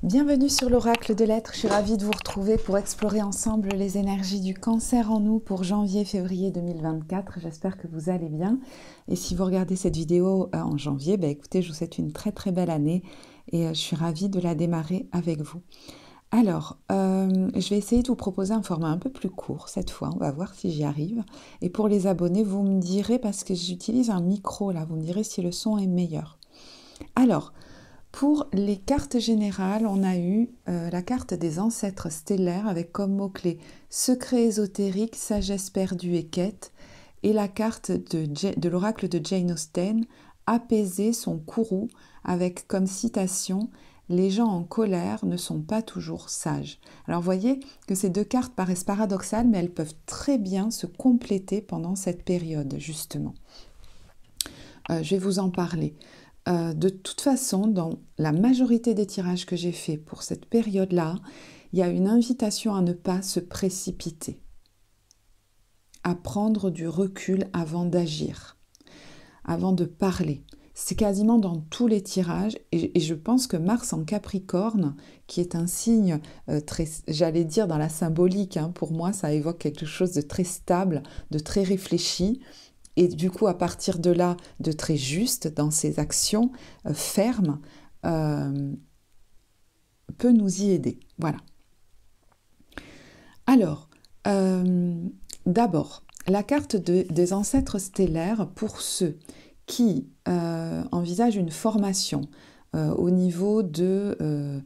Bienvenue sur l'Oracle de l'Être, je suis ravie de vous retrouver pour explorer ensemble les énergies du cancer en nous pour janvier-février 2024. J'espère que vous allez bien. Et si vous regardez cette vidéo en janvier, écoutez, je vous souhaite une très très belle année et je suis ravie de la démarrer avec vous. Alors, je vais essayer de vous proposer un format un peu plus court cette fois, on va voir si j'y arrive. Et pour les abonnés, vous me direz, parce que j'utilise un micro là, vous me direz si le son est meilleur. Alors, pour les cartes générales, on a eu la carte des ancêtres stellaires avec comme mot-clé secret ésotérique, sagesse perdue et quête, et la carte de l'oracle de Jane Austen, apaiser son courroux, avec comme citation les gens en colère ne sont pas toujours sages. Alors vous voyez que ces deux cartes paraissent paradoxales, mais elles peuvent très bien se compléter pendant cette période, justement. Je vais vous en parler. De toute façon, dans la majorité des tirages que j'ai faits pour cette période-là, il y a une invitation à ne pas se précipiter, à prendre du recul avant d'agir, avant de parler. C'est quasiment dans tous les tirages, et je pense que Mars en Capricorne, qui est un signe très, j'allais dire dans la symbolique, pour moi ça évoque quelque chose de très stable, de très réfléchi, et du coup, à partir de là, de très juste dans ses actions fermes, peut nous y aider. Voilà. Alors, d'abord, la carte des ancêtres stellaires pour ceux qui envisagent une formation au niveau de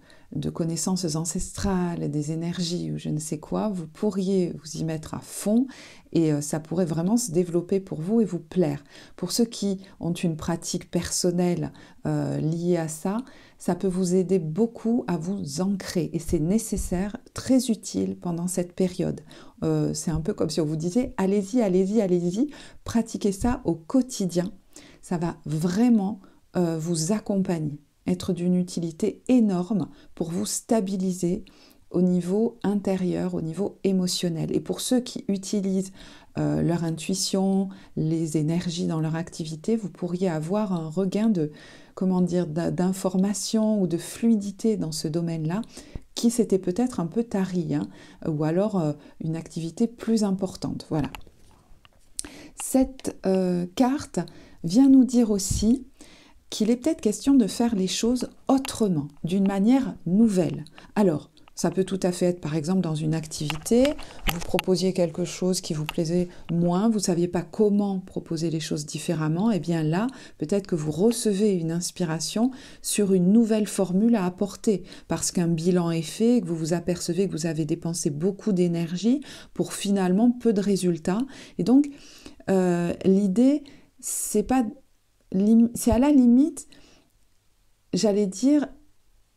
connaissances ancestrales, des énergies ou je ne sais quoi, vous pourriez vous y mettre à fond et ça pourrait vraiment se développer pour vous et vous plaire. Pour ceux qui ont une pratique personnelle liée à ça, ça peut vous aider beaucoup à vous ancrer et c'est nécessaire, très utile pendant cette période. C'est un peu comme si on vous disait allez-y, allez-y, allez-y, pratiquez ça au quotidien. Ça va vraiment vous accompagner, être d'une utilité énorme pour vous stabiliser au niveau intérieur, au niveau émotionnel. Et pour ceux qui utilisent leur intuition, les énergies dans leur activité, vous pourriez avoir un regain de, comment dire, d'information ou de fluidité dans ce domaine-là qui s'était peut-être un peu tari, ou alors une activité plus importante. Voilà. Cette carte vient nous dire aussi qu'il est peut-être question de faire les choses autrement, d'une manière nouvelle. Alors, ça peut tout à fait être, par exemple, dans une activité, vous proposiez quelque chose qui vous plaisait moins, vous ne saviez pas comment proposer les choses différemment, et bien là, peut-être que vous recevez une inspiration sur une nouvelle formule à apporter, parce qu'un bilan est fait, que vous vous apercevez que vous avez dépensé beaucoup d'énergie pour finalement peu de résultats. Et donc, l'idée, c'est à la limite, j'allais dire,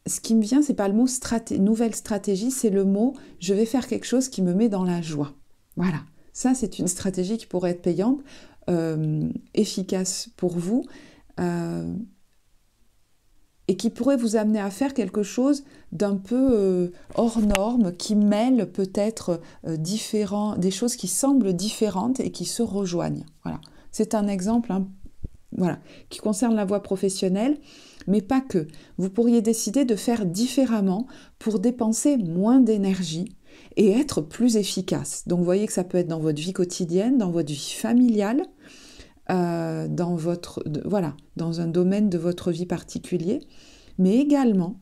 ce qui me vient, c'est pas le mot nouvelle stratégie, c'est le mot je vais faire quelque chose qui me met dans la joie. Voilà, ça c'est une stratégie qui pourrait être payante, efficace pour vous, et qui pourrait vous amener à faire quelque chose d'un peu hors norme, qui mêle peut-être des choses qui semblent différentes et qui se rejoignent. Voilà, c'est un exemple voilà, qui concerne la voie professionnelle, mais pas que. Vous pourriez décider de faire différemment pour dépenser moins d'énergie et être plus efficace. Donc vous voyez que ça peut être dans votre vie quotidienne, dans votre vie familiale, dans un domaine de votre vie particulier, mais également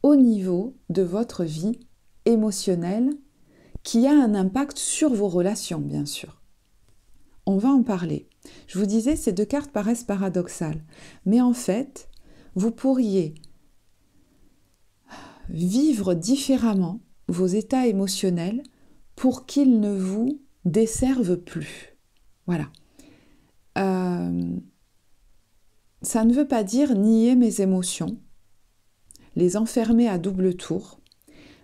au niveau de votre vie émotionnelle qui a un impact sur vos relations, bien sûr. On va en parler. Je vous disais, ces deux cartes paraissent paradoxales, mais en fait, vous pourriez vivre différemment vos états émotionnels pour qu'ils ne vous desservent plus. Voilà. Ça ne veut pas dire nier mes émotions, les enfermer à double tour,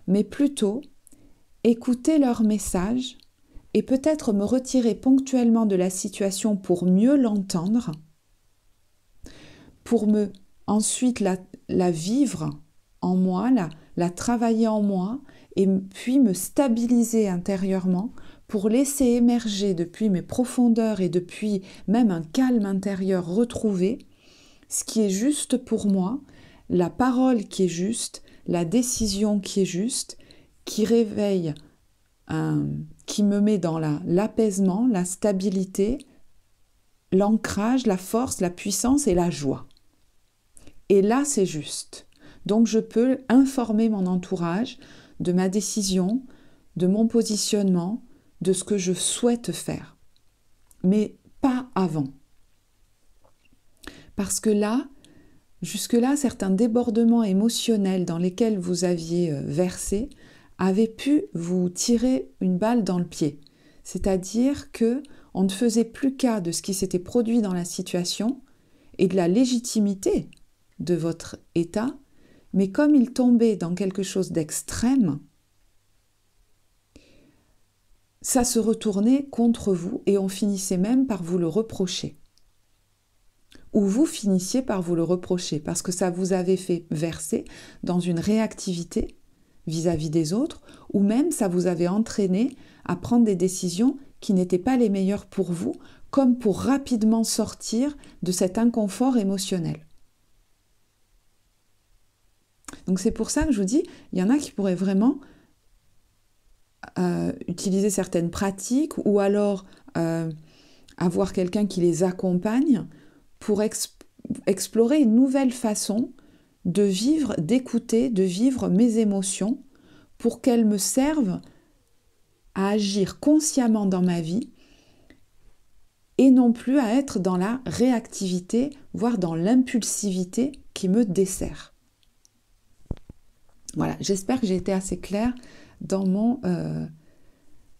mais plutôt écouter leurs messages et peut-être me retirer ponctuellement de la situation pour mieux l'entendre, pour ensuite la vivre en moi, la travailler en moi, et puis me stabiliser intérieurement pour laisser émerger depuis mes profondeurs et depuis même un calme intérieur retrouvé, ce qui est juste pour moi, la parole qui est juste, la décision qui est juste, qui réveille, qui me met dans l'apaisement, la stabilité, l'ancrage, la force, la puissance et la joie. Et là, c'est juste. Donc, je peux informer mon entourage de ma décision, de mon positionnement, de ce que je souhaite faire. Mais pas avant. Parce que là, jusque-là, certains débordements émotionnels dans lesquels vous aviez versé avaient pu vous tirer une balle dans le pied. C'est-à-dire que on ne faisait plus cas de ce qui s'était produit dans la situation et de la légitimité de votre état, mais comme il tombait dans quelque chose d'extrême, ça se retournait contre vous et on finissait même par vous le reprocher. Ou vous finissiez par vous le reprocher parce que ça vous avait fait verser dans une réactivité vis-à-vis des autres, ou même ça vous avait entraîné à prendre des décisions qui n'étaient pas les meilleures pour vous, comme pour rapidement sortir de cet inconfort émotionnel. Donc c'est pour ça que je vous dis, il y en a qui pourraient vraiment utiliser certaines pratiques ou alors avoir quelqu'un qui les accompagne pour explorer une nouvelle façon de vivre, d'écouter, de vivre mes émotions pour qu'elles me servent à agir consciemment dans ma vie et non plus à être dans la réactivité, voire dans l'impulsivité qui me dessert. Voilà, j'espère que j'ai été assez claire dans mon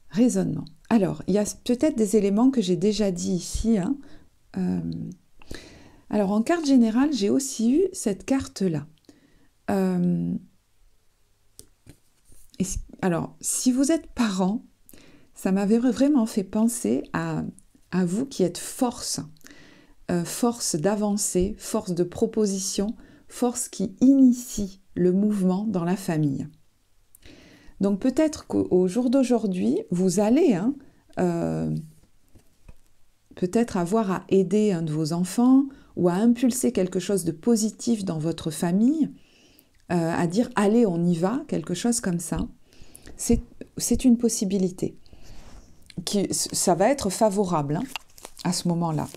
raisonnement. Alors, il y a peut-être des éléments que j'ai déjà dit ici. Alors, en carte générale, j'ai aussi eu cette carte-là. Alors, si vous êtes parent, ça m'avait vraiment fait penser à vous qui êtes force, force d'avancer, force de proposition, force qui initie le mouvement dans la famille. Donc peut-être qu'au jour d'aujourd'hui, vous allez peut-être avoir à aider un de vos enfants ou à impulser quelque chose de positif dans votre famille, à dire « allez, on y va », quelque chose comme ça. C'est une possibilité. Ça va être favorable à ce moment-là.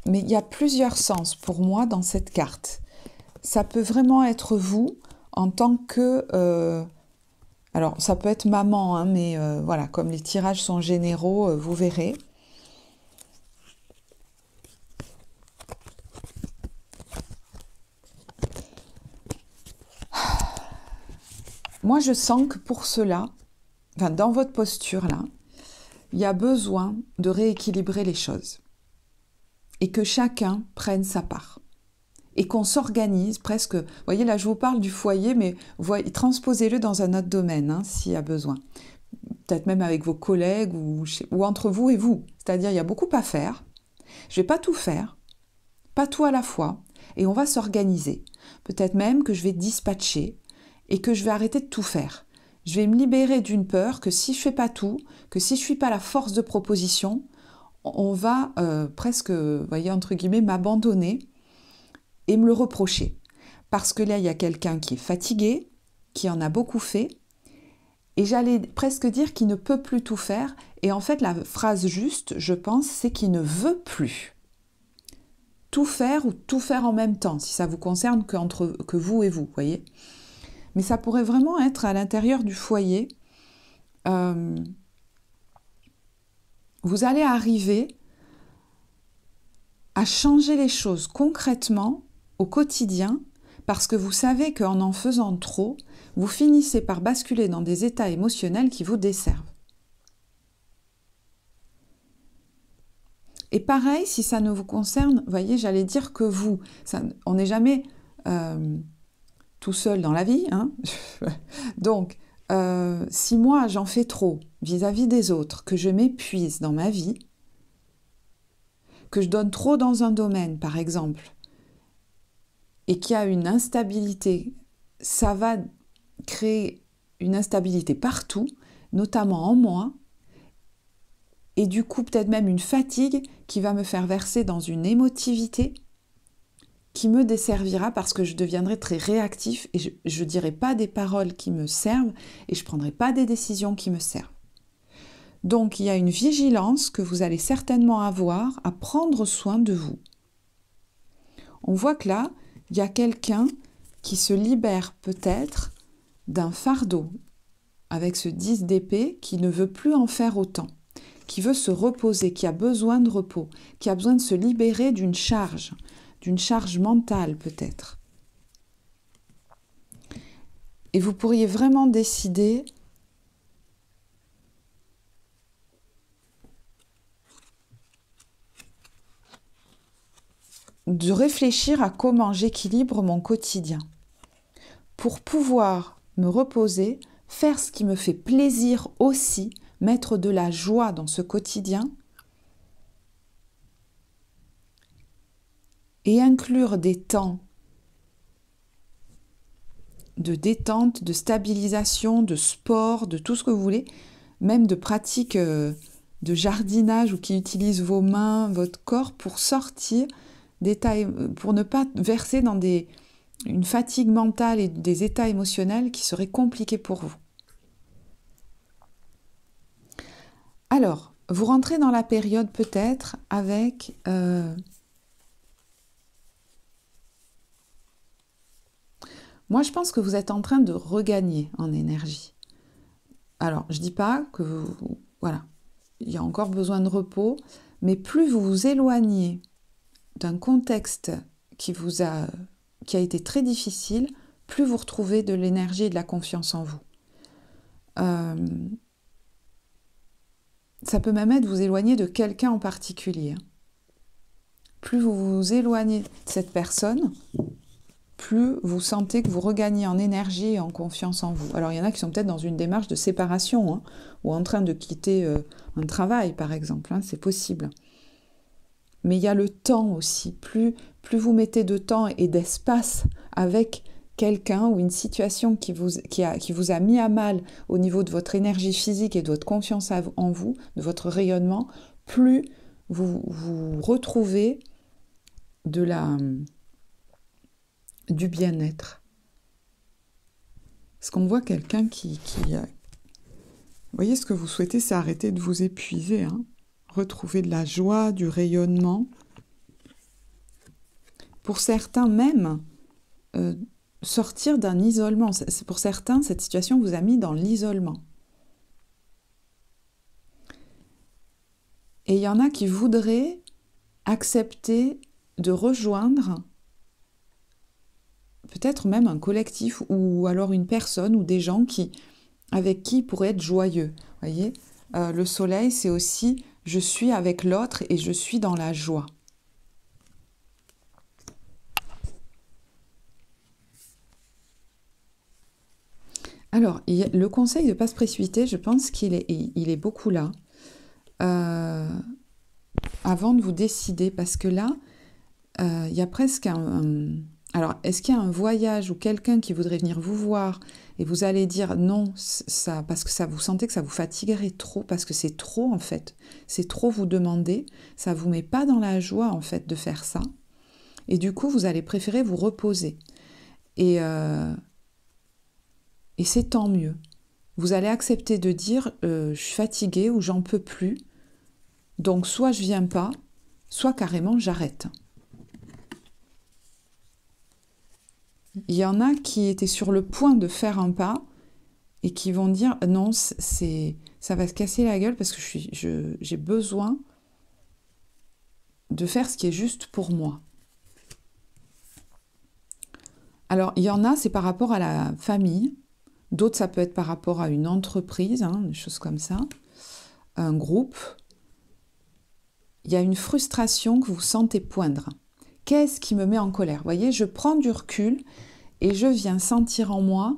Mais il y a plusieurs sens pour moi dans cette carte. Ça peut vraiment être vous en tant que... alors, ça peut être maman, mais voilà, comme les tirages sont généraux, vous verrez. Moi, je sens que pour cela, dans votre posture-là, il y a besoin de rééquilibrer les choses. Et que chacun prenne sa part. Et qu'on s'organise presque... Vous voyez, là, je vous parle du foyer, mais transposez-le dans un autre domaine, s'il y a besoin. Peut-être même avec vos collègues ou entre vous et vous. C'est-à-dire, il y a beaucoup à faire. Je ne vais pas tout faire, pas tout à la fois, et on va s'organiser. Peut-être même que je vais dispatcher et que je vais arrêter de tout faire. Je vais me libérer d'une peur que si je ne fais pas tout, que si je ne suis pas la force de proposition, on va presque, vous voyez, entre guillemets, m'abandonner et me le reprocher. Parce que là, il y a quelqu'un qui est fatigué, qui en a beaucoup fait, et j'allais presque dire qu'il ne peut plus tout faire. Et en fait, la phrase juste, je pense, c'est qu'il ne veut plus tout faire ou tout faire en même temps, si ça vous concerne que vous et vous, voyez. Mais ça pourrait vraiment être à l'intérieur du foyer. Vous allez arriver à changer les choses concrètement au quotidien parce que vous savez qu'en faisant trop, vous finissez par basculer dans des états émotionnels qui vous desservent. Et pareil, si ça ne vous concerne, vous voyez, j'allais dire que vous, on n'est jamais tout seul dans la vie. Donc, si moi j'en fais trop vis-à-vis des autres, que je m'épuise dans ma vie, que je donne trop dans un domaine, par exemple, et qu'il y a une instabilité, ça va créer une instabilité partout, notamment en moi, et du coup peut-être même une fatigue qui va me faire verser dans une émotivité qui me desservira parce que je deviendrai très réactif et je ne dirai pas des paroles qui me servent et je ne prendrai pas des décisions qui me servent. Donc il y a une vigilance que vous allez certainement avoir à prendre soin de vous. On voit que là, il y a quelqu'un qui se libère peut-être d'un fardeau avec ce 10 d'épée qui ne veut plus en faire autant, qui veut se reposer, qui a besoin de repos, qui a besoin de se libérer d'une charge mentale peut-être. Et vous pourriez vraiment décider de réfléchir à comment j'équilibre mon quotidien pour pouvoir me reposer, faire ce qui me fait plaisir aussi, mettre de la joie dans ce quotidien et inclure des temps de détente, de stabilisation, de sport, de tout ce que vous voulez, même de pratiques de jardinage ou qui utilisent vos mains, votre corps pour sortir pour ne pas verser dans une fatigue mentale et des états émotionnels qui seraient compliqués pour vous. Alors, vous rentrez dans la période peut-être avec moi, je pense que vous êtes en train de regagner en énergie. Alors, je ne dis pas que voilà, il y a encore besoin de repos, mais plus vous vous éloignez d'un contexte qui a été très difficile, plus vous retrouvez de l'énergie et de la confiance en vous. Ça peut même être vous éloigner de quelqu'un en particulier. Plus vous vous éloignez de cette personne, plus vous sentez que vous regagnez en énergie et en confiance en vous. Alors il y en a qui sont peut-être dans une démarche de séparation, ou en train de quitter un travail par exemple, c'est possible. Mais il y a le temps aussi. Plus vous mettez de temps et d'espace avec quelqu'un ou une situation qui vous a mis à mal au niveau de votre énergie physique et de votre confiance en vous, de votre rayonnement, plus vous retrouvez du bien-être. Parce qu'on voit quelqu'un qui vous voyez, ce que vous souhaitez, c'est arrêter de vous épuiser, retrouver de la joie, du rayonnement. Pour certains même, sortir d'un isolement. Pour certains, cette situation vous a mis dans l'isolement. Et il y en a qui voudraient accepter de rejoindre peut-être même un collectif ou alors une personne ou des gens avec qui ils pourraient être joyeux. Voyez, le soleil, c'est aussi je suis avec l'autre et je suis dans la joie. Alors, le conseil de ne pas se précipiter, je pense qu'il est beaucoup là. Avant de vous décider, parce que là, il y a presque alors, est-ce qu'il y a un voyage ou quelqu'un qui voudrait venir vous voir et vous allez dire non, parce que vous sentez que ça vous fatiguerait trop, parce que c'est trop en fait, c'est trop vous demander, ça ne vous met pas dans la joie en fait de faire ça, et du coup vous allez préférer vous reposer. Et c'est tant mieux. Vous allez accepter de dire je suis fatiguée ou j'en peux plus, donc soit je viens pas, soit carrément j'arrête. Il y en a qui étaient sur le point de faire un pas et qui vont dire non, ça va se casser la gueule parce que j'ai besoin de faire ce qui est juste pour moi. Alors, il y en a, c'est par rapport à la famille. D'autres, ça peut être par rapport à une entreprise, des choses comme ça, un groupe. Il y a une frustration que vous sentez poindre. Qu'est-ce qui me met en colère? Vous voyez, je prends du recul et je viens sentir en moi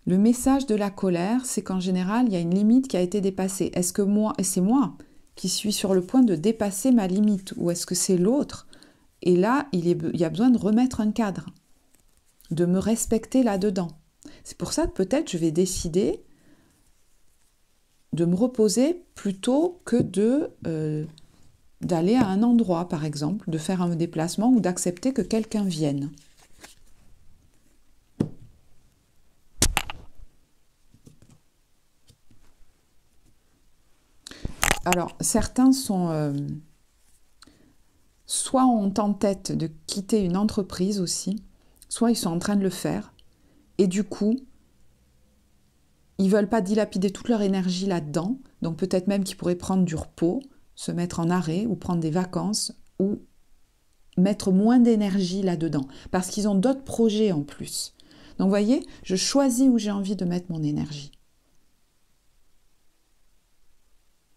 le message de la colère, c'est qu'en général, il y a une limite qui a été dépassée. Est-ce que c'est moi qui suis sur le point de dépasser ma limite ou est-ce que c'est l'autre? Et là, il y a besoin de remettre un cadre, de me respecter là-dedans. C'est pour ça que peut-être je vais décider de me reposer plutôt que d'aller à un endroit, par exemple, de faire un déplacement ou d'accepter que quelqu'un vienne. Alors, certains sont... soit ont en tête de quitter une entreprise aussi, soit ils sont en train de le faire, et du coup, ils ne veulent pas dilapider toute leur énergie là-dedans, donc peut-être même qu'ils pourraient prendre du repos, se mettre en arrêt, ou prendre des vacances, ou mettre moins d'énergie là-dedans, parce qu'ils ont d'autres projets en plus. Donc vous voyez, je choisis où j'ai envie de mettre mon énergie.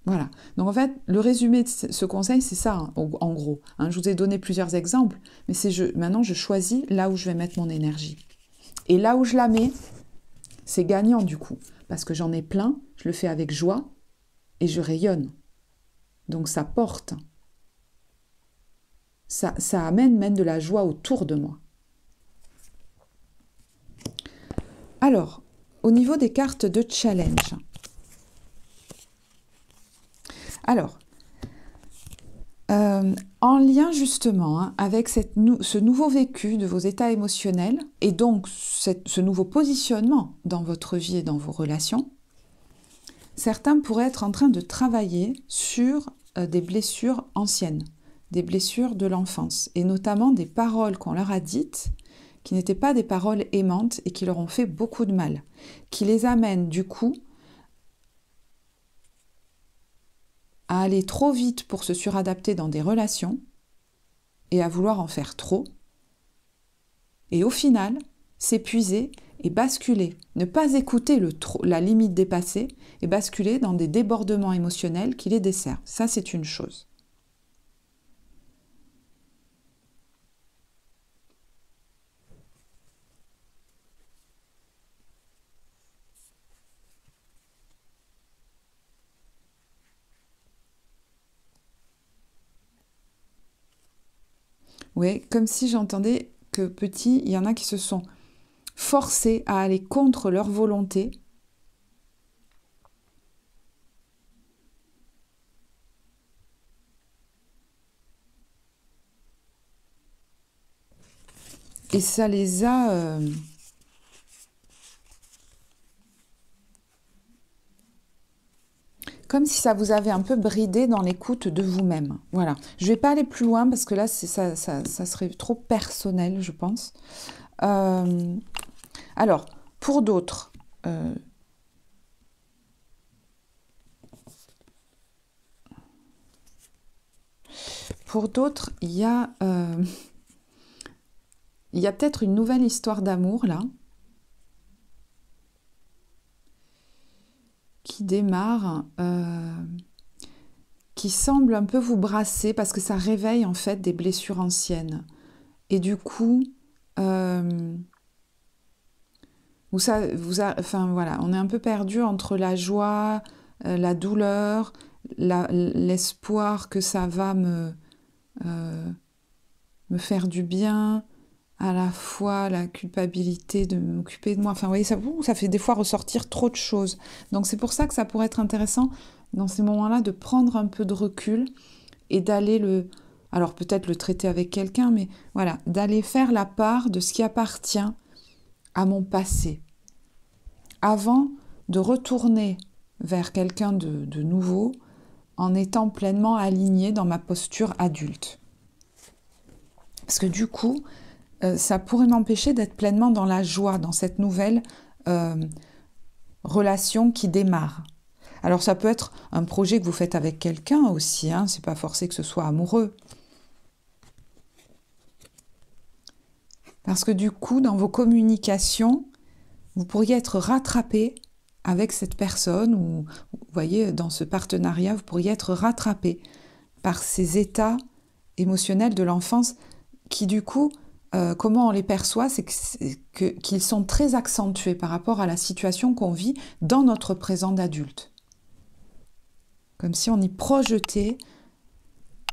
Voilà. Donc en fait, le résumé de ce conseil, c'est ça, hein, en gros. Hein, je vous ai donné plusieurs exemples, mais maintenant je choisis là où je vais mettre mon énergie. Et là où je la mets, c'est gagnant du coup, parce que j'en ai plein, je le fais avec joie et je rayonne. Donc ça porte. Ça amène même de la joie autour de moi. Alors, au niveau des cartes de challenge. Alors, en lien justement hein, avec ce nouveau vécu de vos états émotionnels et donc ce nouveau positionnement dans votre vie et dans vos relations, certains pourraient être en train de travailler sur des blessures anciennes, des blessures de l'enfance et notamment des paroles qu'on leur a dites qui n'étaient pas des paroles aimantes et qui leur ont fait beaucoup de mal, qui les amènent du coup à aller trop vite pour se suradapter dans des relations et à vouloir en faire trop, et au final, s'épuiser et basculer, ne pas écouter la limite dépassée et basculer dans des débordements émotionnels qui les desservent. Ça, c'est une chose. Oui, comme si j'entendais que petit, il y en a qui se sont forcés à aller contre leur volonté. Et ça les a... comme si ça vous avait un peu bridé dans l'écoute de vous-même. Voilà. Je ne vais pas aller plus loin parce que là, ça serait trop personnel, je pense. Alors, pour d'autres, il y a peut-être une nouvelle histoire d'amour, là, qui démarre, qui semble un peu vous brasser parce que ça réveille en fait des blessures anciennes. Et du coup, enfin voilà, on est un peu perdu entre la joie, la douleur, l'espoir que ça va me faire du bien, à la fois la culpabilité de m'occuper de moi. Enfin, vous voyez, ça fait des fois ressortir trop de choses. Donc c'est pour ça que ça pourrait être intéressant dans ces moments-là de prendre un peu de recul et d'aller alors peut-être le traiter avec quelqu'un, mais voilà, d'aller faire la part de ce qui appartient à mon passé, avant de retourner vers quelqu'un de nouveau en étant pleinement aligné dans ma posture adulte. Parce que du coup, ça pourrait m'empêcher d'être pleinement dans la joie, dans cette nouvelle relation qui démarre. Alors ça peut être un projet que vous faites avec quelqu'un aussi, hein, c'est pas forcé que ce soit amoureux. Parce que du coup, dans vos communications, vous pourriez être rattrapé avec cette personne, ou vous voyez, dans ce partenariat, vous pourriez être rattrapé par ces états émotionnels de l'enfance qui du coup, comment on les perçoit, c'est qu'ils sont très accentués par rapport à la situation qu'on vit dans notre présent d'adulte. Comme si on y projetait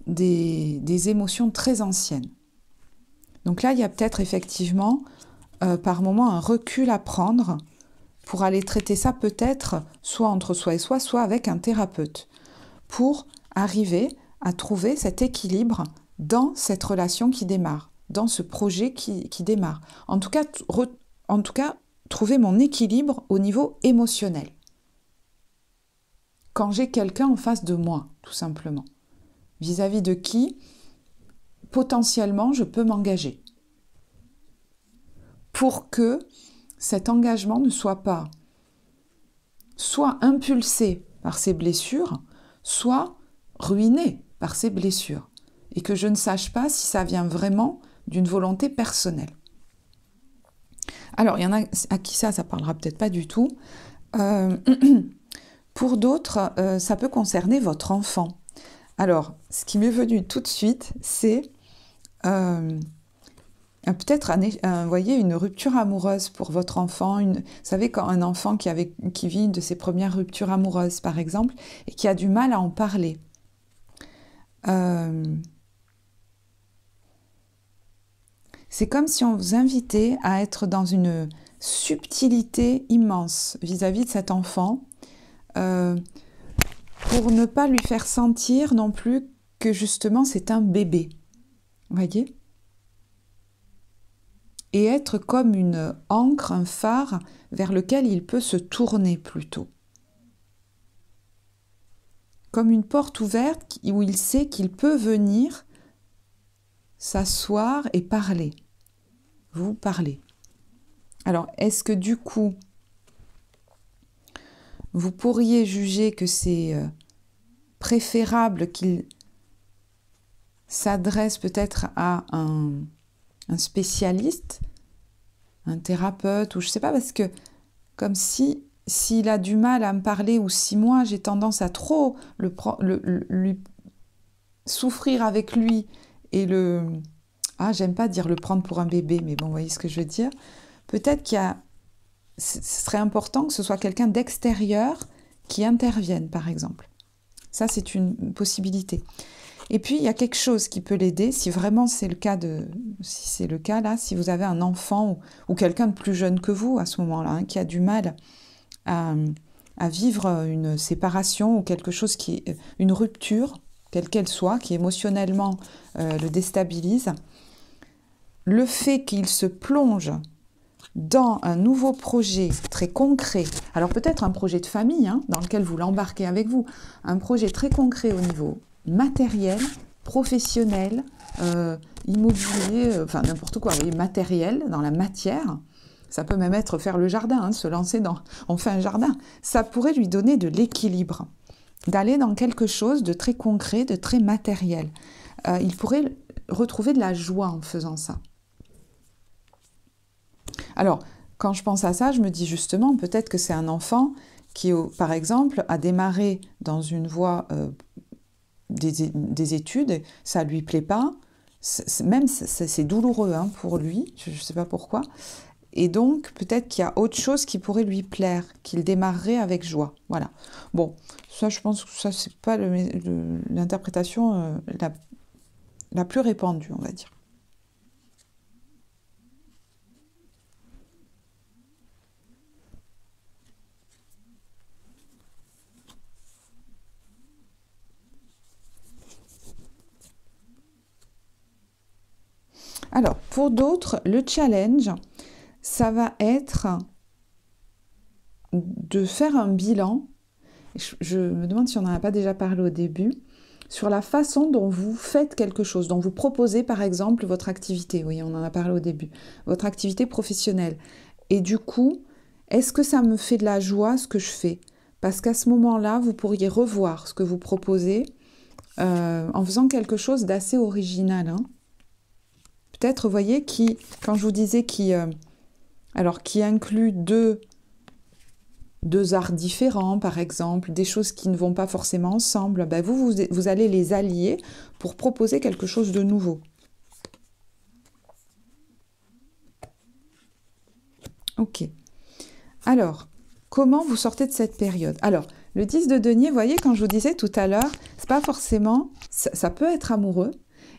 des émotions très anciennes. Donc là, il y a peut-être effectivement, par moment, un recul à prendre pour aller traiter ça peut-être soit entre soi et soi, soit avec un thérapeute, pour arriver à trouver cet équilibre dans cette relation qui démarre, dans ce projet qui démarre. En tout cas, trouver mon équilibre au niveau émotionnel. Quand j'ai quelqu'un en face de moi, tout simplement, vis-à-vis de qui, potentiellement, je peux m'engager. Pour que cet engagement ne soit pas soit impulsé par ses blessures, soit ruiné par ses blessures, et que je ne sache pas si ça vient vraiment d'une volonté personnelle. Alors, il y en a à qui ça parlera peut-être pas du tout. Pour d'autres, ça peut concerner votre enfant. Alors, ce qui m'est venu tout de suite, c'est peut-être voyez, une rupture amoureuse pour votre enfant. Vous savez, quand un enfant qui vit une de ses premières ruptures amoureuses, par exemple, et qui a du mal à en parler. C'est comme si on vous invitait à être dans une subtilité immense vis-à-vis de cet enfant, pour ne pas lui faire sentir non plus que justement c'est un bébé. Vous voyez ? Et être comme une ancre, un phare vers lequel il peut se tourner plutôt. Comme une porte ouverte où il sait qu'il peut venir s'asseoir et parler. Vous parlez. Alors, est-ce que du coup, vous pourriez juger que c'est préférable qu'il s'adresse peut-être à un spécialiste, un thérapeute, ou je ne sais pas, parce que comme s'il a du mal à me parler, ou si moi j'ai tendance à trop lui souffrir avec lui, et j'aime pas dire le prendre pour un bébé, mais bon, vous voyez ce que je veux dire. Peut-être ce serait important que ce soit quelqu'un d'extérieur qui intervienne, par exemple. Ça, c'est une possibilité. Et puis, il y a quelque chose qui peut l'aider, si vraiment c'est le cas là, si vous avez un enfant ou quelqu'un de plus jeune que vous à ce moment-là, qui a du mal à vivre une séparation ou quelque chose une rupture, quelle qu'elle soit, qui émotionnellement le déstabilise, le fait qu'il se plonge dans un nouveau projet très concret, alors peut-être un projet de famille, dans lequel vous l'embarquez avec vous, un projet très concret au niveau matériel, professionnel, immobilier, enfin n'importe quoi, vous voyez, matériel, dans la matière. Ça peut même être faire le jardin, se lancer on fait un jardin. Ça pourrait lui donner de l'équilibre, d'aller dans quelque chose de très concret, de très matériel. Il pourrait retrouver de la joie en faisant ça. Alors, quand je pense à ça, je me dis justement, peut-être que c'est un enfant qui, par exemple, a démarré dans une voie des études, ça ne lui plaît pas, même c'est douloureux pour lui, je ne sais pas pourquoi, et donc peut-être qu'il y a autre chose qui pourrait lui plaire, qu'il démarrerait avec joie. Voilà. Bon, ça je pense que ça c'est pas l'interprétation la plus répandue, on va dire. Alors, pour d'autres, le challenge, ça va être de faire un bilan. Je me demande si on n'en a pas déjà parlé au début, sur la façon dont vous faites quelque chose, dont vous proposez par exemple votre activité. Oui, on en a parlé au début. Votre activité professionnelle. Et du coup, est-ce que ça me fait de la joie ce que je fais ? Parce qu'à ce moment-là, vous pourriez revoir ce que vous proposez en faisant quelque chose d'assez original. Peut-être, vous voyez, quand je vous disais qui inclut deux arts différents, par exemple, des choses qui ne vont pas forcément ensemble, ben vous allez les allier pour proposer quelque chose de nouveau. Ok. Alors, comment vous sortez de cette période ? Alors, le 10 de denier, vous voyez, quand je vous disais tout à l'heure, c'est pas forcément... Ça peut être amoureux,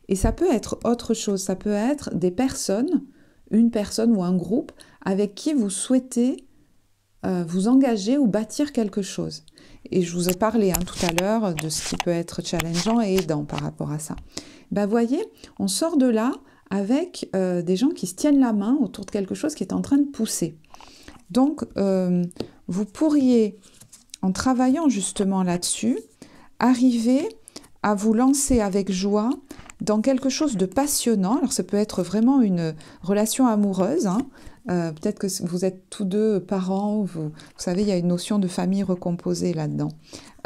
et ça peut être autre chose. Ça peut être des personnes, une personne ou un groupe, avec qui vous souhaitez vous engager ou bâtir quelque chose. Et je vous ai parlé tout à l'heure de ce qui peut être challengeant et aidant par rapport à ça. Ben, voyez, on sort de là avec des gens qui se tiennent la main autour de quelque chose qui est en train de pousser. Donc, vous pourriez, en travaillant justement là-dessus, arriver à vous lancer avec joie dans quelque chose de passionnant. Alors, ça peut être vraiment une relation amoureuse, hein. Peut-être que vous êtes tous deux parents, vous savez, il y a une notion de famille recomposée là-dedans.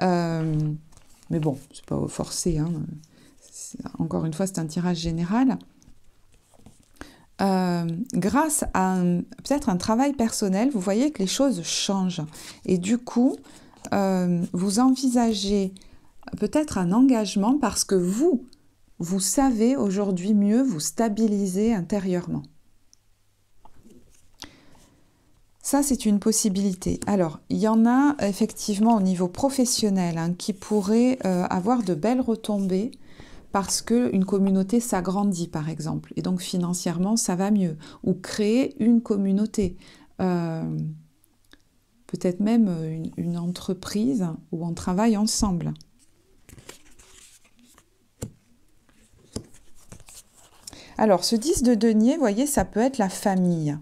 Mais bon, c'est pas forcé, hein. Encore une fois, c'est un tirage général. Grâce à peut-être un travail personnel, vous voyez que les choses changent. Et du coup, vous envisagez peut-être un engagement parce que vous savez aujourd'hui mieux vous stabiliser intérieurement. Ça, c'est une possibilité. Alors, il y en a effectivement au niveau professionnel hein, qui pourraient avoir de belles retombées parce qu'une communauté s'agrandit, par exemple. Et donc, financièrement, ça va mieux. Ou créer une communauté. Peut-être même une entreprise où on travaille ensemble. Alors, ce 10 de denier, vous voyez, ça peut être la famille.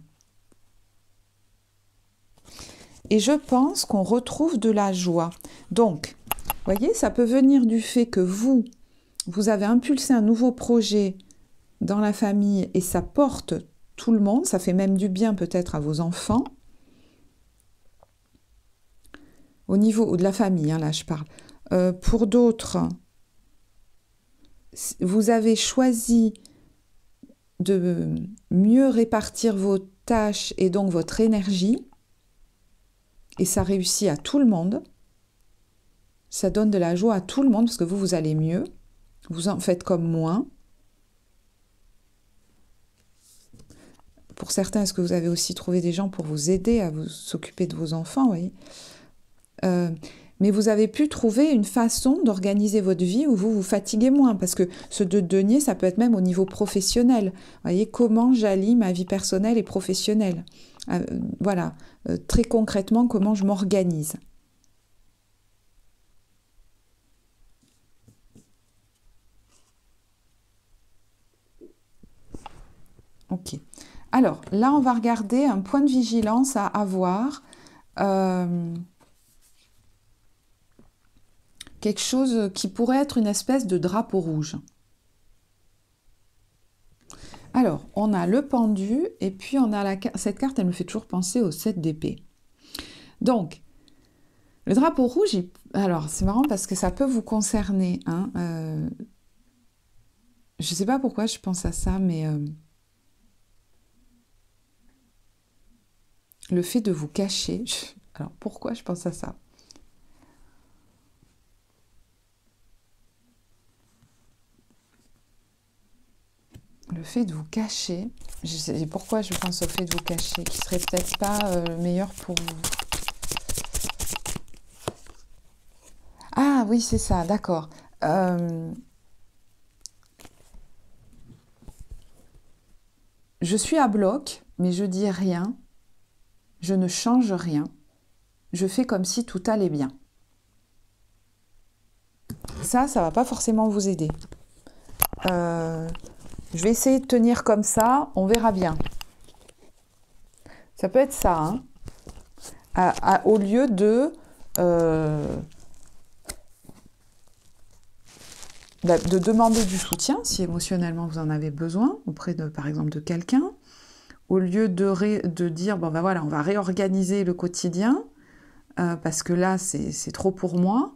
Et je pense qu'on retrouve de la joie. Donc, vous voyez, ça peut venir du fait que vous avez impulsé un nouveau projet dans la famille et ça porte tout le monde, ça fait même du bien peut-être à vos enfants. Au niveau de la famille, hein, là je parle. Pour d'autres, vous avez choisi de mieux répartir vos tâches et donc votre énergie. Et ça réussit à tout le monde. Ça donne de la joie à tout le monde parce que vous allez mieux. Vous en faites comme moi. Pour certains, est-ce que vous avez aussi trouvé des gens pour vous aider à vous s'occuper de vos enfants, oui. Mais vous avez pu trouver une façon d'organiser votre vie où vous vous fatiguez moins. Parce que ce 2 de denier, ça peut être même au niveau professionnel. Vous voyez, comment j'allie ma vie personnelle et professionnelle. Voilà, très concrètement, comment je m'organise. Ok. Alors, là, on va regarder un point de vigilance à avoir. Quelque chose qui pourrait être une espèce de drapeau rouge. Alors, on a le pendu et puis on a cette carte, elle me fait toujours penser au 7 d'épée. Donc, le drapeau rouge, alors c'est marrant parce que ça peut vous concerner. Hein, je ne sais pas pourquoi je pense à ça, mais le fait de vous cacher. Alors, pourquoi je pense à ça? Le fait de vous cacher, je sais pourquoi je pense au fait de vous cacher, qui serait peut-être pas le meilleur pour vous. Ah oui, c'est ça, d'accord. Je suis à bloc, mais je dis rien, je ne change rien, je fais comme si tout allait bien. Ça va pas forcément vous aider. Je vais essayer de tenir comme ça, on verra bien. Ça peut être ça, hein. Au lieu de demander du soutien, si émotionnellement vous en avez besoin, auprès de, par exemple, de quelqu'un, au lieu de dire, bon ben voilà, on va réorganiser le quotidien, parce que là, c'est trop pour moi,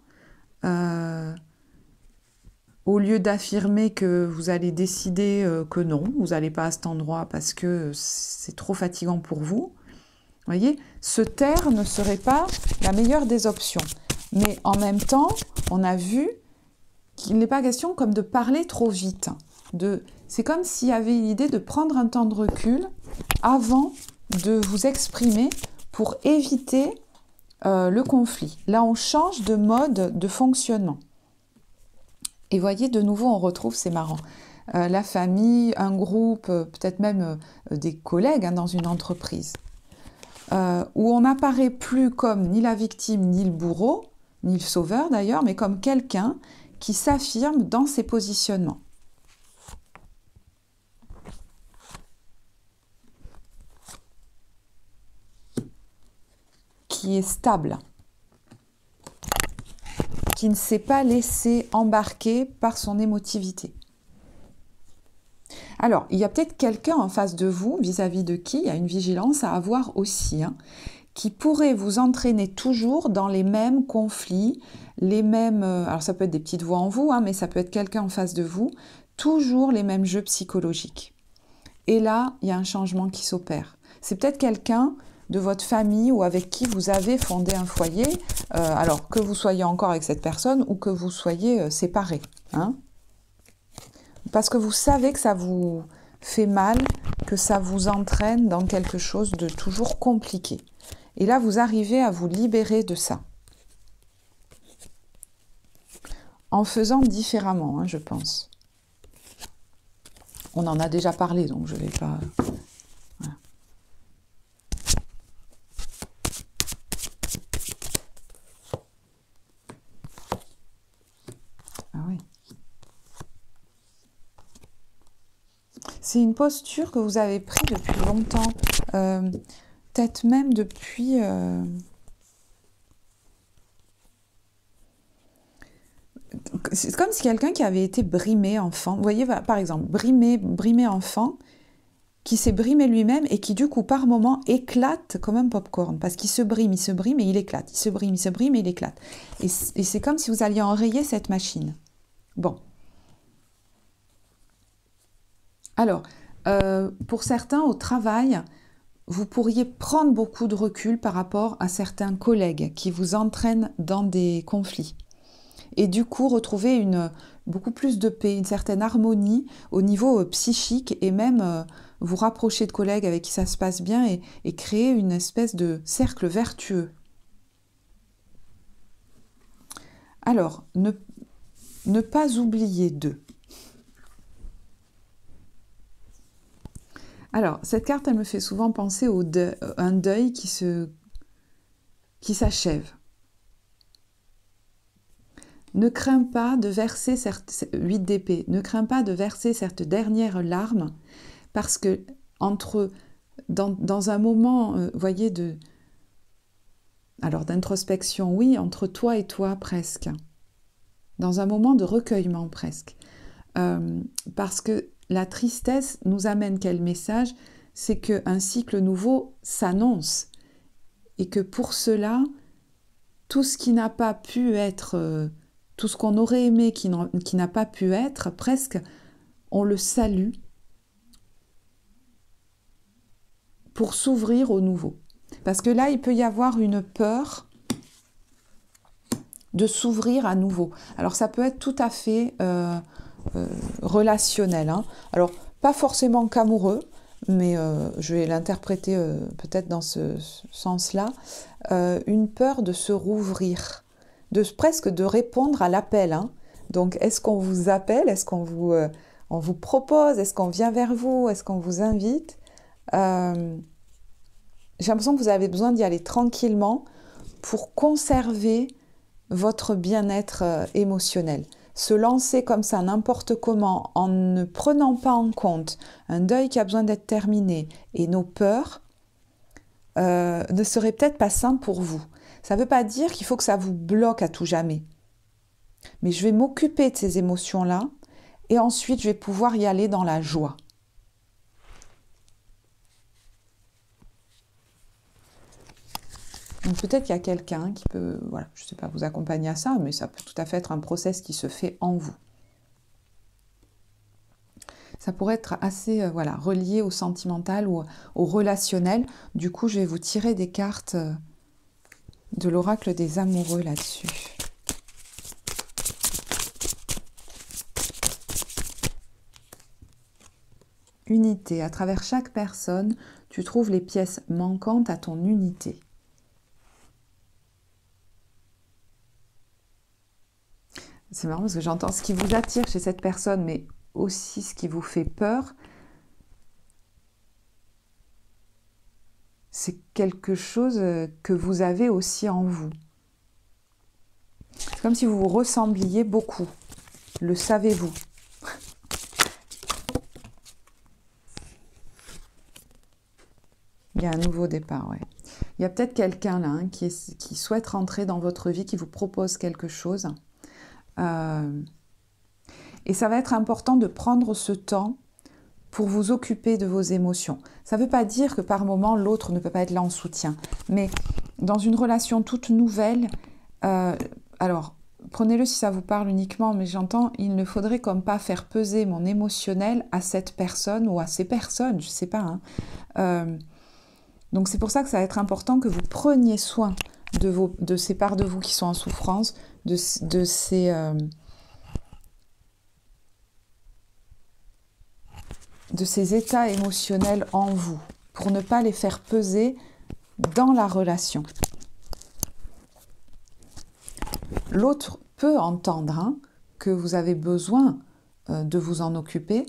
au lieu d'affirmer que vous allez décider que non, vous n'allez pas à cet endroit parce que c'est trop fatigant pour vous, voyez, se taire ne serait pas la meilleure des options. Mais en même temps, on a vu qu'il n'est pas question comme de parler trop vite. C'est comme s'il y avait l'idée de prendre un temps de recul avant de vous exprimer pour éviter le conflit. Là, on change de mode de fonctionnement. Et voyez, de nouveau, on retrouve, c'est marrant, la famille, un groupe, peut-être même des collègues dans une entreprise. où on n'apparaît plus comme ni la victime, ni le bourreau, ni le sauveur d'ailleurs, mais comme quelqu'un qui s'affirme dans ses positionnements. Qui est stable, qui ne s'est pas laissé embarquer par son émotivité. Alors, il y a peut-être quelqu'un en face de vous, vis-à-vis de qui il y a une vigilance à avoir aussi, hein, qui pourrait vous entraîner toujours dans les mêmes conflits, les mêmes... alors ça peut être des petites voix en vous, hein, mais ça peut être quelqu'un en face de vous, toujours les mêmes jeux psychologiques. Et là, il y a un changement qui s'opère. C'est peut-être quelqu'un de votre famille ou avec qui vous avez fondé un foyer, alors que vous soyez encore avec cette personne ou que vous soyez séparés, hein. Parce que vous savez que ça vous fait mal, que ça vous entraîne dans quelque chose de toujours compliqué. Et là, vous arrivez à vous libérer de ça. En faisant différemment, hein, je pense. On en a déjà parlé, donc je ne vais pas... Voilà. Ah oui. C'est une posture que vous avez prise depuis longtemps, peut-être même depuis... C'est comme si quelqu'un qui avait été brimé enfant, vous voyez, par exemple, brimé enfant, qui s'est brimé lui-même et qui du coup par moment éclate comme un popcorn, parce qu'il se brime et il éclate, il se brime et il éclate. Et c'est comme si vous alliez enrayer cette machine. Bon. Alors, pour certains au travail, vous pourriez prendre beaucoup de recul par rapport à certains collègues qui vous entraînent dans des conflits. Et du coup, retrouver beaucoup plus de paix, une certaine harmonie au niveau psychique et même vous rapprocher de collègues avec qui ça se passe bien et créer une espèce de cercle vertueux. Alors, ne pas oublier d'eux. Alors, cette carte, elle me fait souvent penser à un deuil qui s'achève. Ne crains pas de verser 8 d'épée, ne crains pas de verser cette dernière larme, parce que dans un moment, voyez, d'introspection, oui, entre toi et toi presque, dans un moment de recueillement presque, parce que la tristesse nous amène quel message? C'est qu'un cycle nouveau s'annonce et que pour cela, tout ce qui n'a pas pu être, tout ce qu'on aurait aimé qui n'a pas pu être, presque, on le salue pour s'ouvrir au nouveau. Parce que là, il peut y avoir une peur de s'ouvrir à nouveau. Alors ça peut être tout à fait relationnel, hein. Alors pas forcément qu'amoureux, mais je vais l'interpréter peut-être dans ce sens-là, une peur de se rouvrir, presque de répondre à l'appel, hein. Donc est-ce qu'on vous appelle, est-ce qu'on on vous propose, est-ce qu'on vient vers vous, est-ce qu'on vous invite? J'ai l'impression que vous avez besoin d'y aller tranquillement pour conserver votre bien-être émotionnel. Se lancer comme ça n'importe comment en ne prenant pas en compte un deuil qui a besoin d'être terminé et nos peurs ne serait peut-être pas sain pour vous. Ça ne veut pas dire qu'il faut que ça vous bloque à tout jamais. Mais je vais m'occuper de ces émotions-là et ensuite je vais pouvoir y aller dans la joie. Donc peut-être qu'il y a quelqu'un qui peut, voilà, je ne sais pas, vous accompagner à ça, mais ça peut tout à fait être un process qui se fait en vous. Ça pourrait être assez voilà, relié au sentimental ou au relationnel. Du coup, je vais vous tirer des cartes de l'oracle des amoureux là-dessus. Unité. À travers chaque personne, tu trouves les pièces manquantes à ton unité. C'est marrant parce que j'entends ce qui vous attire chez cette personne, mais aussi ce qui vous fait peur. c'est quelque chose que vous avez aussi en vous. C'est comme si vous vous ressembliez beaucoup. Le savez-vous? Il y a un nouveau départ, ouais. Il y a peut-être quelqu'un là hein, qui souhaite rentrer dans votre vie, qui vous propose quelque chose. Et ça va être important de prendre ce temps pour vous occuper de vos émotions. Ça ne veut pas dire que par moment, l'autre ne peut pas être là en soutien. Mais dans une relation toute nouvelle, alors, prenez-le si ça vous parle uniquement, mais j'entends, il ne faudrait comme pas faire peser mon émotionnel à cette personne ou à ces personnes, je ne sais pas. Hein. Donc c'est pour ça que ça va être important que vous preniez soin de ces parts de vous qui sont en souffrance, de ces états émotionnels en vous, pour ne pas les faire peser dans la relation. L'autre peut entendre hein, que vous avez besoin de vous en occuper.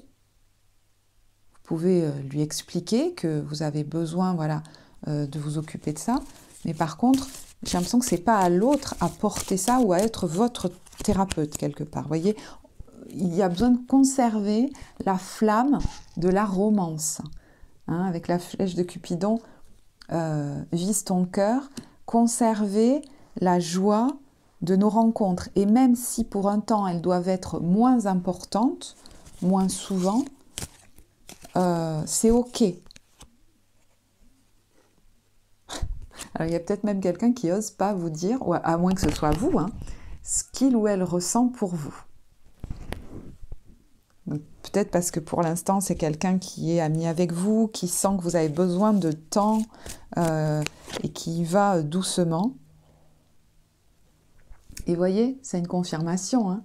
Vous pouvez lui expliquer que vous avez besoin voilà, de vous occuper de ça. Mais par contre, j'ai l'impression que ce n'est pas à l'autre à porter ça ou à être votre thérapeute quelque part. Vous voyez, il y a besoin de conserver la flamme de la romance. Hein, avec la flèche de Cupidon, vise ton cœur. Conserver la joie de nos rencontres. Et même si pour un temps, elles doivent être moins importantes, moins souvent, c'est OK. Alors, il y a peut-être même quelqu'un qui n'ose pas vous dire, ou à moins que ce soit vous, hein, ce qu'il ou elle ressent pour vous. Peut-être parce que pour l'instant, c'est quelqu'un qui est ami avec vous, qui sent que vous avez besoin de temps et qui y va doucement. Et voyez, c'est une confirmation. Hein.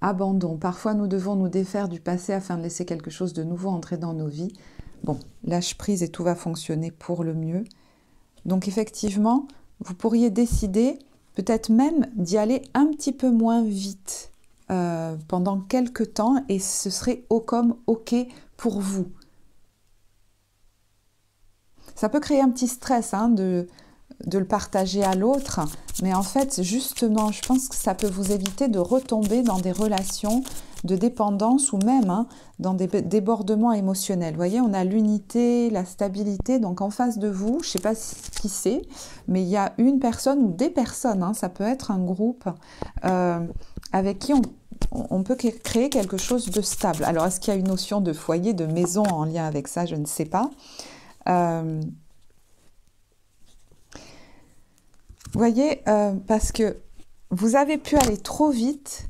Abandon. Parfois, nous devons nous défaire du passé afin de laisser quelque chose de nouveau entrer dans nos vies. Bon, lâche prise et tout va fonctionner pour le mieux. Donc effectivement, vous pourriez décider peut-être même d'y aller un petit peu moins vite pendant quelques temps et ce serait comme OK pour vous. Ça peut créer un petit stress hein, de le partager à l'autre, mais en fait, justement, je pense que ça peut vous éviter de retomber dans des relations de dépendance ou même hein, dans des débordements émotionnels. Vous voyez, on a l'unité, la stabilité, donc en face de vous, je ne sais pas qui c'est, mais il y a une personne ou des personnes, hein, ça peut être un groupe avec qui on peut créer quelque chose de stable. Alors, est-ce qu'il y a une notion de foyer, de maison en lien avec ça? Je ne sais pas. Vous voyez, parce que vous avez pu aller trop vite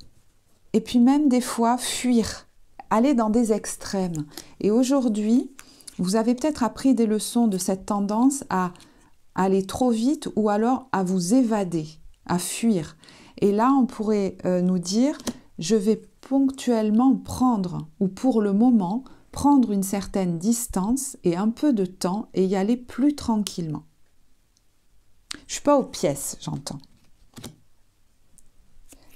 et puis même des fois fuir, aller dans des extrêmes. Et aujourd'hui, vous avez peut-être appris des leçons de cette tendance à aller trop vite ou alors à vous évader, à fuir. Et là, on pourrait nous dire, je vais ponctuellement prendre, ou pour le moment, prendre une certaine distance et un peu de temps et y aller plus tranquillement. Je ne suis pas aux pièces, j'entends.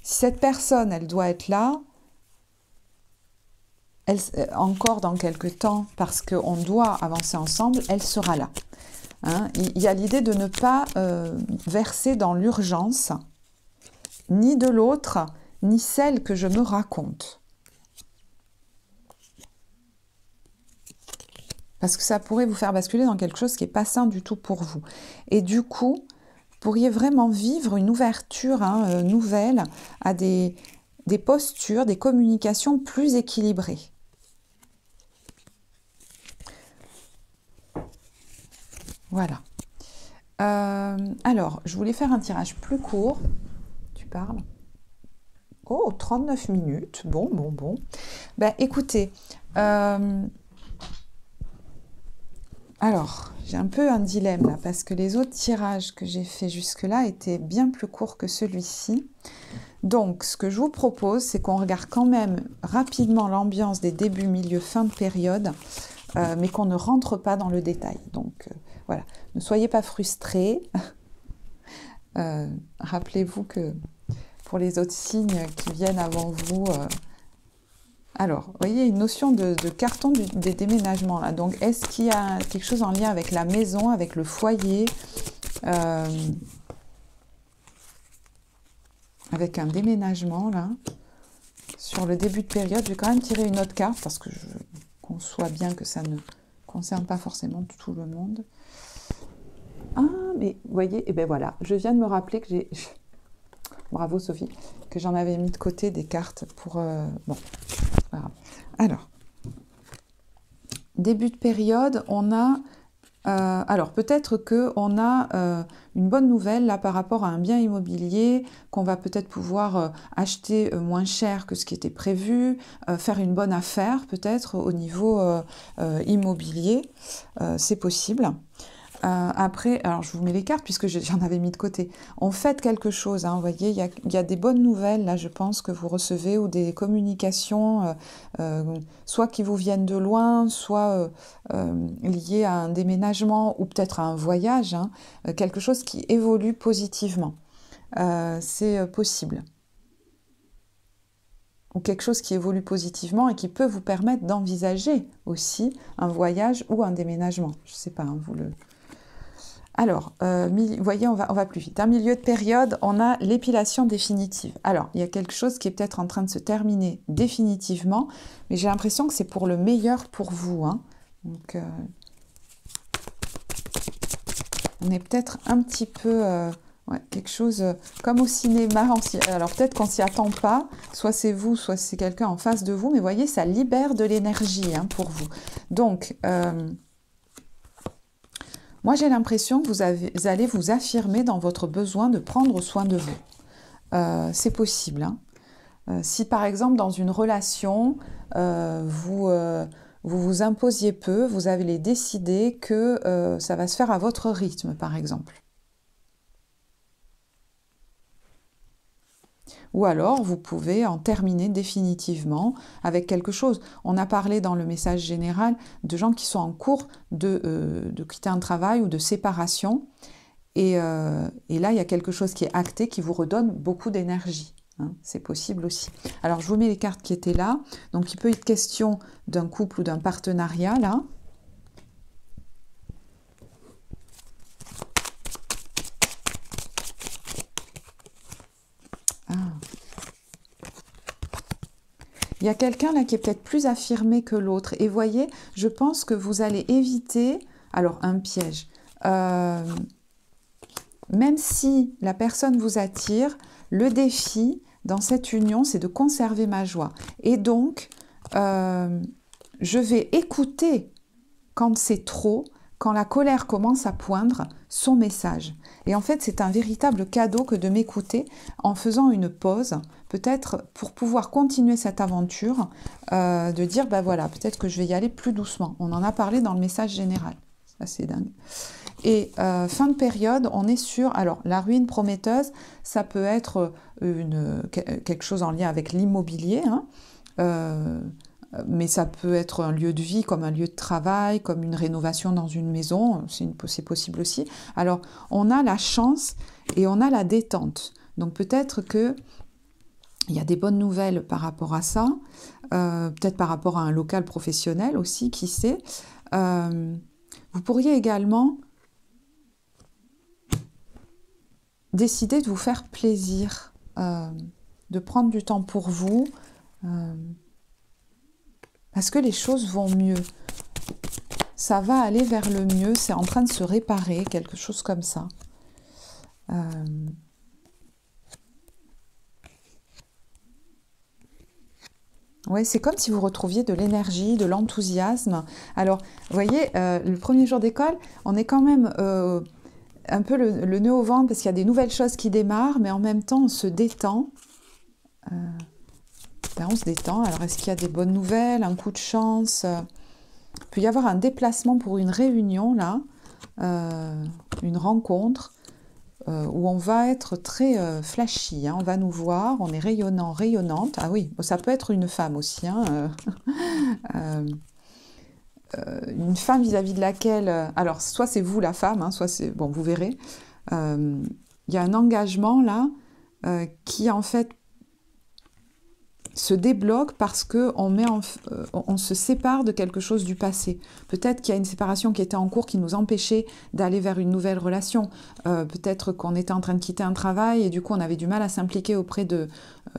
Si cette personne, elle doit être là, encore dans quelques temps, parce qu'on doit avancer ensemble, elle sera là. Hein, il y a l'idée de ne pas verser dans l'urgence, ni de l'autre, ni celle que je me raconte. Parce que ça pourrait vous faire basculer dans quelque chose qui n'est pas sain du tout pour vous. Et du coup, vous pourriez vraiment vivre une ouverture nouvelle à des postures, des communications plus équilibrées. Voilà. Alors, je voulais faire un tirage plus court. Tu parles ? Oh, 39 minutes. Bon. Ben, écoutez, alors, j'ai un peu un dilemme là, parce que les autres tirages que j'ai fait jusque-là étaient bien plus courts que celui-ci. Donc, ce que je vous propose, c'est qu'on regarde quand même rapidement l'ambiance des débuts, milieu, fin de période, mais qu'on ne rentre pas dans le détail. Donc, voilà, ne soyez pas frustrés. Rappelez-vous que pour les autres signes qui viennent avant vous, Alors, vous voyez, une notion de carton des déménagements là. Donc, est-ce qu'il y a quelque chose en lien avec la maison, avec le foyer, avec un déménagement là, sur le début de période? Je vais quand même tirer une autre carte parce que je conçois bien que ça ne concerne pas forcément tout le monde. Ah, mais vous voyez, et ben voilà, je viens de me rappeler que j'ai... Bravo Sophie, que j'en avais mis de côté des cartes pour... Bon, voilà. Alors, début de période, on a... alors, peut-être qu'on a une bonne nouvelle là par rapport à un bien immobilier qu'on va peut-être pouvoir acheter moins cher que ce qui était prévu, faire une bonne affaire peut-être au niveau immobilier, c'est possible. Après, alors je vous mets les cartes puisque j'en avais mis de côté. On fait quelque chose, hein, vous voyez, il y a des bonnes nouvelles là, je pense que vous recevez ou des communications, soit qui vous viennent de loin, soit liées à un déménagement ou peut-être à un voyage, hein, quelque chose qui évolue positivement. C'est possible. Ou quelque chose qui évolue positivement et qui peut vous permettre d'envisager aussi un voyage ou un déménagement. Je ne sais pas, hein, vous le... Alors, vous voyez, on va plus vite. Un milieu de période, on a l'épilation définitive. Alors, il y a quelque chose qui est peut-être en train de se terminer définitivement, mais j'ai l'impression que c'est pour le meilleur pour vous, hein. Donc, on est peut-être un petit peu... ouais, quelque chose comme au cinéma. Alors, peut-être qu'on ne s'y attend pas. Soit c'est vous, soit c'est quelqu'un en face de vous. Mais vous voyez, ça libère de l'énergie, hein, pour vous. Donc... moi, j'ai l'impression que vous allez vous affirmer dans votre besoin de prendre soin de vous. C'est possible, hein. Si par exemple, dans une relation, vous vous imposiez peu, vous avez décidé que ça va se faire à votre rythme, par exemple. Ou alors, vous pouvez en terminer définitivement avec quelque chose. On a parlé dans le message général de gens qui sont en cours de quitter un travail ou de séparation. Et là, il y a quelque chose qui est acté, qui vous redonne beaucoup d'énergie, hein. C'est possible aussi. Alors, je vous mets les cartes qui étaient là. Donc, il peut être question d'un couple ou d'un partenariat, là. Il y a quelqu'un là qui est peut-être plus affirmé que l'autre. Et voyez, je pense que vous allez éviter, alors un piège, même si la personne vous attire, le défi dans cette union, c'est de conserver ma joie. Et donc, je vais écouter quand c'est trop, quand la colère commence à poindre, son message. Et en fait, c'est un véritable cadeau que de m'écouter en faisant une pause, peut-être pour pouvoir continuer cette aventure, de dire, ben voilà, peut-être que je vais y aller plus doucement. On en a parlé dans le message général. Ça, c'est dingue. Et fin de période, on est sur... Alors, la ruine prometteuse, ça peut être quelque chose en lien avec l'immobilier, hein, mais ça peut être un lieu de vie, comme un lieu de travail, comme une rénovation dans une maison, c'est possible aussi. Alors, on a la chance et on a la détente. Donc, peut-être qu'il y a des bonnes nouvelles par rapport à ça, peut-être par rapport à un local professionnel aussi, qui sait. Vous pourriez également décider de vous faire plaisir, de prendre du temps pour vous, parce que les choses vont mieux. Ça va aller vers le mieux, c'est en train de se réparer, quelque chose comme ça. Oui, c'est comme si vous retrouviez de l'énergie, de l'enthousiasme. Alors, vous voyez, le premier jour d'école, on est quand même un peu le nœud au ventre parce qu'il y a des nouvelles choses qui démarrent, mais en même temps, on se détend. Ben, on se détend. Alors, est-ce qu'il y a des bonnes nouvelles, un coup de chance? Il peut y avoir un déplacement pour une réunion, là, une rencontre, où on va être très flashy, hein. On va nous voir, on est rayonnant, rayonnante. Ah oui, ça peut être une femme aussi, hein, une femme vis-à-vis de laquelle... alors, soit c'est vous la femme, hein, soit c'est... Bon, vous verrez. Il y a un engagement, là, qui, en fait, se débloque parce qu'on on se sépare de quelque chose du passé. Peut-être qu'il y a une séparation qui était en cours qui nous empêchait d'aller vers une nouvelle relation. Peut-être qu'on était en train de quitter un travail et du coup on avait du mal à s'impliquer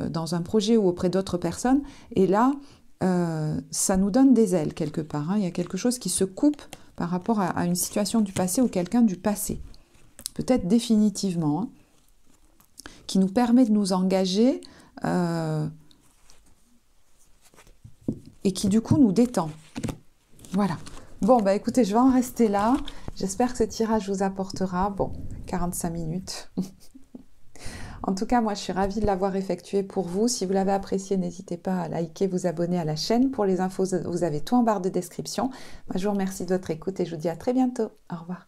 dans un projet ou auprès d'autres personnes. Et là, ça nous donne des ailes quelque part. Il y a quelque chose qui se coupe par rapport à une situation du passé ou quelqu'un du passé. Peut-être définitivement. Qui nous permet de nous engager et qui du coup nous détend. Voilà. Bon, bah écoutez, je vais en rester là. J'espère que ce tirage vous apportera. Bon, 45 minutes. En tout cas, moi, je suis ravie de l'avoir effectué pour vous. Si vous l'avez apprécié, n'hésitez pas à liker, vous abonner à la chaîne. Pour les infos, vous avez tout en barre de description. Moi, je vous remercie de votre écoute et je vous dis à très bientôt. Au revoir.